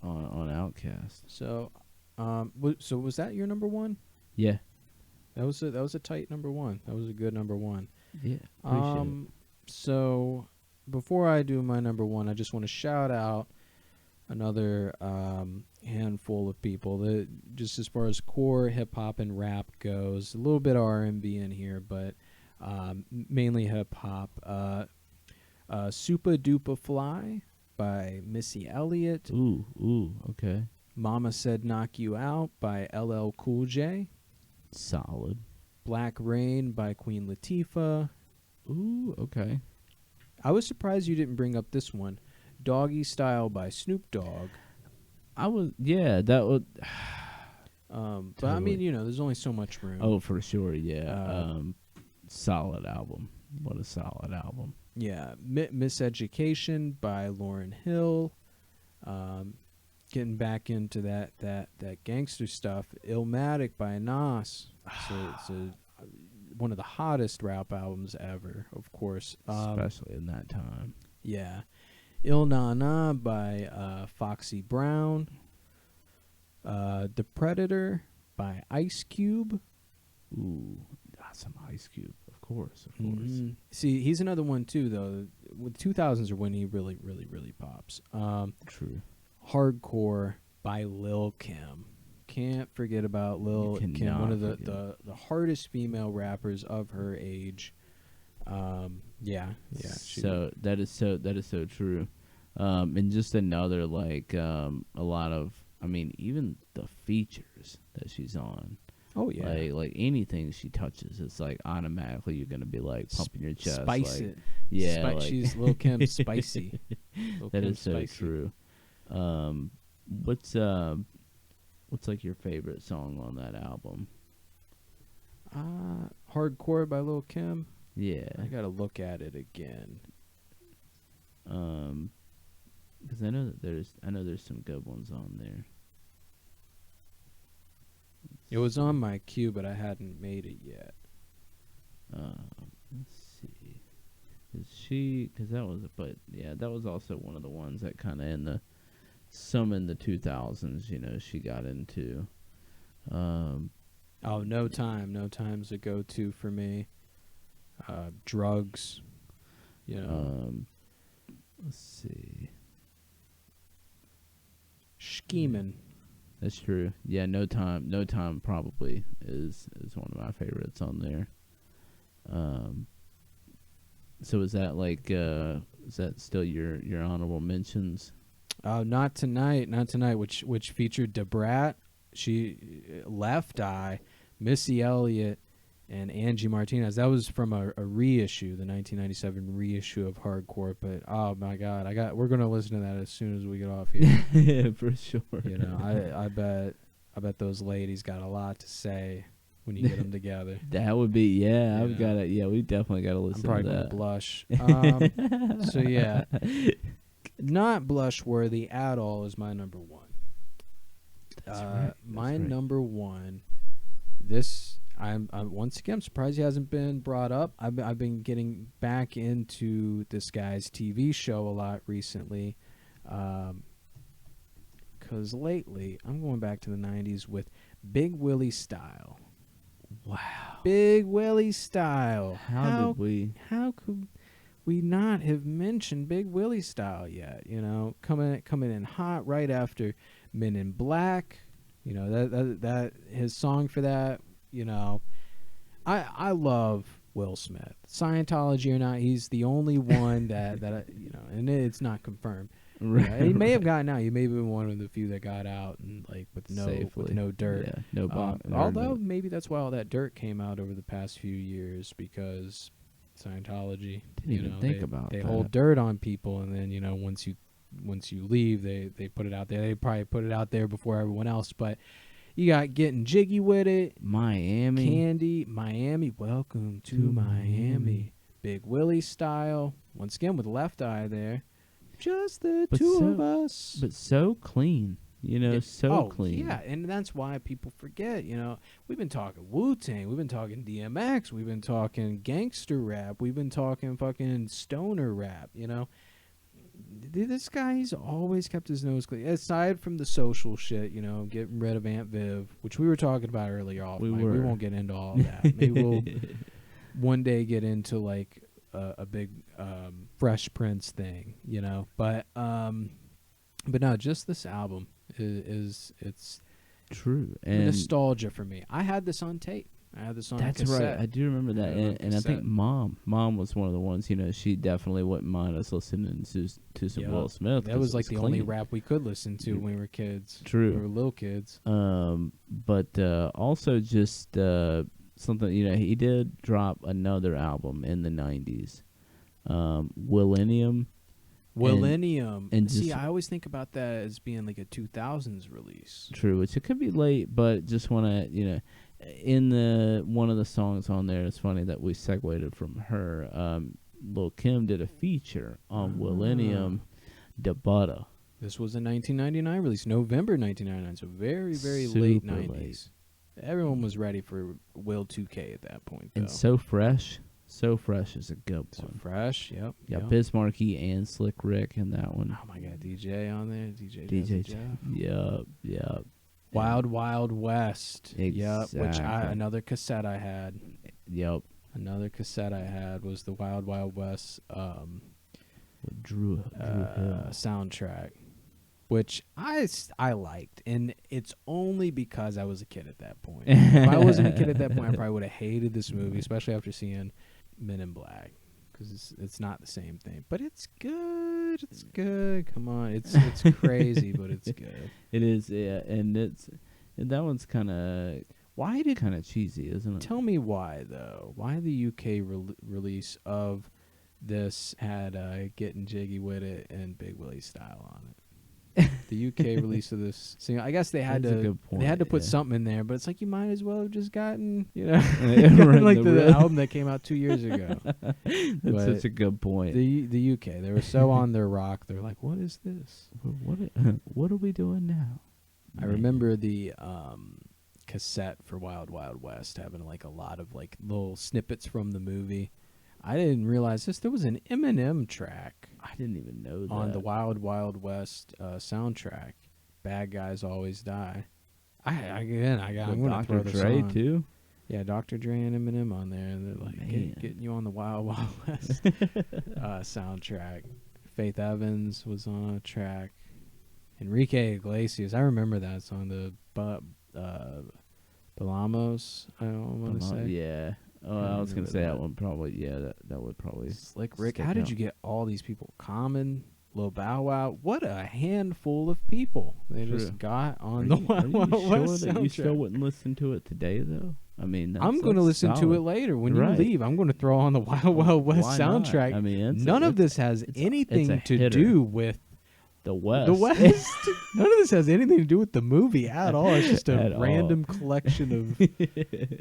on Outkast.
So, so was that your number one?
Yeah.
That was a tight number one. That was a good number one.
Yeah. Appreciate it.
So before I do my number one, I just want to shout out another handful of people that just as far as core hip hop and rap goes, a little bit of R&B in here, but mainly hip hop. Supa Dupa Fly by Missy Elliott.
Ooh, okay.
Mama Said Knock You Out by LL Cool J.
Solid.
Black Rain by Queen Latifah.
Ooh, okay.
I was surprised you didn't bring up this one. Doggy Style by Snoop Dogg.
That would.
But I mean, you know, there's only so much room.
Oh, for sure, yeah. Solid album. What a solid album.
Yeah, Miseducation by Lauryn Hill. Getting back into that gangster stuff. Illmatic by Nas. It's one of the hottest rap albums ever, of course.
Especially in that time.
Yeah. Il Na Na by Foxy Brown. The Predator by Ice Cube.
Ooh, some Ice Cube, of course.
Mm-hmm. See, he's another one too, though. With 2000s are when he really pops.
True.
Hardcore by Lil Kim. Can't forget about Lil Kim, one of the hardest female rappers of her age. Yeah.
So that is so true. And just another like a lot of, I mean, even the features that she's on.
Oh yeah.
Like anything she touches, it's like automatically you're gonna be like pumping your chest.
Spice
like,
it.
Yeah. Like,
she's Lil Kim spicy.
That is so true. What's like your favorite song on that album?
Hardcore by Lil Kim.
Yeah.
I gotta look at it again.
Because I know there's some good ones on there.
It was on my queue, but I hadn't made it yet.
Let's see. That was also one of the ones that kind of in the 2000s, you know, she got into.
No Time's a go-to for me. Drugs, you know.
Let's see.
Scheming.
That's true. Yeah, No Time probably is one of my favorites on there. So is that like is that still your honorable mentions?
Not tonight, not tonight. Which featured Debrat, she Left Eye, Missy Elliott, and Angie Martinez. That was from a reissue, the 1997 reissue of Hardcore. But oh my God, we're gonna listen to that as soon as we get off here.
Yeah, for sure.
You know, I bet those ladies got a lot to say when you get them together.
That would be
You
I've
know.
got to we definitely got to
I'm
listen
probably
to
gonna
that.
blush. So yeah, not blush worthy at all is my number one.
That's right.
My
That's right.
number one. This I'm once again I'm surprised he hasn't been brought up. I've been getting back into this guy's TV show a lot recently, because lately I'm going back to the 90s with Big Willie Style.
Wow.
Big Willie Style.
How did we?
How could we not have mentioned Big Willie Style yet? You know, coming in hot right after Men in Black. You know, that his song for that. You know, I love Will Smith. Scientology or not, he's the only one that you know, and it's not confirmed.
Right.
He may have gotten out. He may have been one of the few that got out and like with
Safely.
no dirt.
Yeah, no bomb.
Although maybe that's why all that dirt came out over the past few years, because Scientology.
Didn't even think about
they
that.
hold dirt on people, and then, you know, once you leave, they put it out there. They probably put it out there before everyone else, but you got Getting Jiggy with It,
Miami.
Candy, Miami, Welcome to Miami, Big Willie Style. Once again with Left Eye there. Just the two of us.
But so clean. You know, so clean.
Yeah, and that's why people forget, you know. We've been talking Wu-Tang, we've been talking DMX, we've been talking gangster rap, we've been talking fucking stoner rap, you know. This guy, he's always kept his nose clean. Aside from the social shit, you know, getting rid of Aunt Viv, which we were talking about earlier off. We won't get into all that. Maybe we'll one day get into like a big Fresh Prince thing, you know. But no, just this album it's
true and
nostalgia for me. I had this on tape. I had this on cassette.
Right. I do remember that, and I think Mom was one of the ones. You know, she definitely wouldn't mind us listening to some Will Smith.
That was like the only rap we could listen to when we were kids.
True,
we were little kids.
But also just something. You know, he did drop another album in the '90s, Millennium.
And see, I always think about that as being like a 2000s release.
True, which it could be late, but just want to, you know, in the one of the songs on there, it's funny that we segued from her. Lil' Kim did a feature on Millennium, Da Butter.
This was a 1999 release, November 1999, so very, very late 90s. Late. Everyone was ready for Will 2K at that point, though.
And So Fresh. So Fresh is a good one.
So Fresh, yep.
Yeah, Bismarcky and Slick Rick in that one.
Oh my God, DJ on there,
DJ Jeff. Yep.
Wild Wild West.
Exactly.
Yep. Which another cassette I had.
Yep.
Another cassette I had was the Wild Wild West
with Drew Hill
soundtrack, which I liked, and it's only because I was a kid at that point. If I wasn't a kid at that point, I probably would have hated this movie, especially after seeing Men in Black, because it's not the same thing. But it's good. It's good. Come on, it's crazy, but it's good.
It is, yeah, and that one's kind of cheesy, isn't it?
Tell me why though. Why the UK release of this had Getting Jiggy with It and Big Willie Style on it? The UK release of this single, I guess they had to put something in there, but it's like you might as well have just gotten, you know, like the album that came out 2 years ago.
That's such a good point.
The UK, they were so on their rock. They're like, what is this?
What are we doing now?
I remember the cassette for Wild Wild West having like a lot of like little snippets from the movie. I didn't realize there was an Eminem track.
I didn't even know that.
On the Wild Wild West soundtrack. Bad Guys Always Die. I'm going to throw this
Dre
on.
too?
Yeah, Dr. Dre and Eminem on there. And they're like getting you on the Wild Wild West soundtrack. Faith Evans was on a track. Enrique Iglesias. I remember that song. The Balamos, I want to say.
Yeah. Oh, I was gonna say that one probably. Yeah, that would probably.
Slick Rick.
stick
How did
out.
you get all these people? Common, Lil Bow Wow. What a handful of people they
True.
just got on
Are
the
you,
Wild
are you
Wild
sure
West
that you still
soundtrack.
wouldn't listen to it today, though? I mean,
I'm going to listen to it later. When you leave, I'm going to throw on the Wild Wild West
Why not?
soundtrack.
I mean,
None of this has
it's
anything
a
to
hitter.
do with
the West.
the West. None of this has anything to do with the movie at all. It's just a
At all.
random collection of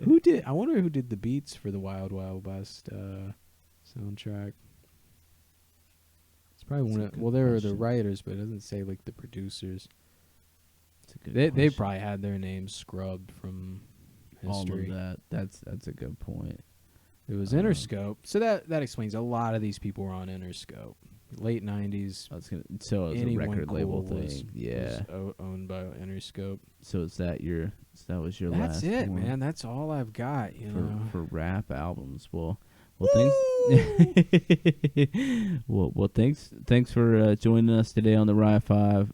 who did. I wonder who did the beats for the Wild Wild West soundtrack. It's probably
That's
one
a
of.
good
Well, they were the
question.
writers, but it doesn't say like the producers.
It's a good
They
question.
probably had their names scrubbed from history.
All of that. That's a good point.
It was Interscope, so that explains a lot of these people were on Interscope. Late '90s.
So it was a
Anyone
record label
cool was-
thing. Yeah.
was owned by Interscope.
So that was your
That's
last
it,
one
man. That's all I've got. You know.
for rap albums. Well, thanks. Thanks for joining us today on the Rye 5.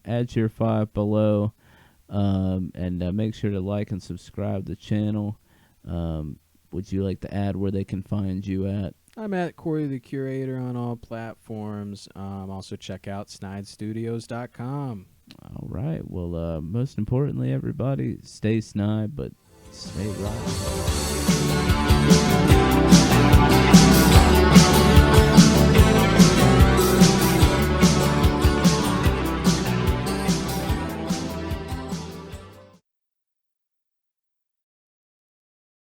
Add your 5 below, and make sure to like and subscribe to the channel. Would you like to add where they can find you at?
I'm at Corey the Curator on all platforms. Also check out snidestudios.com.
All right. Well, most importantly, everybody, stay snide, but stay right.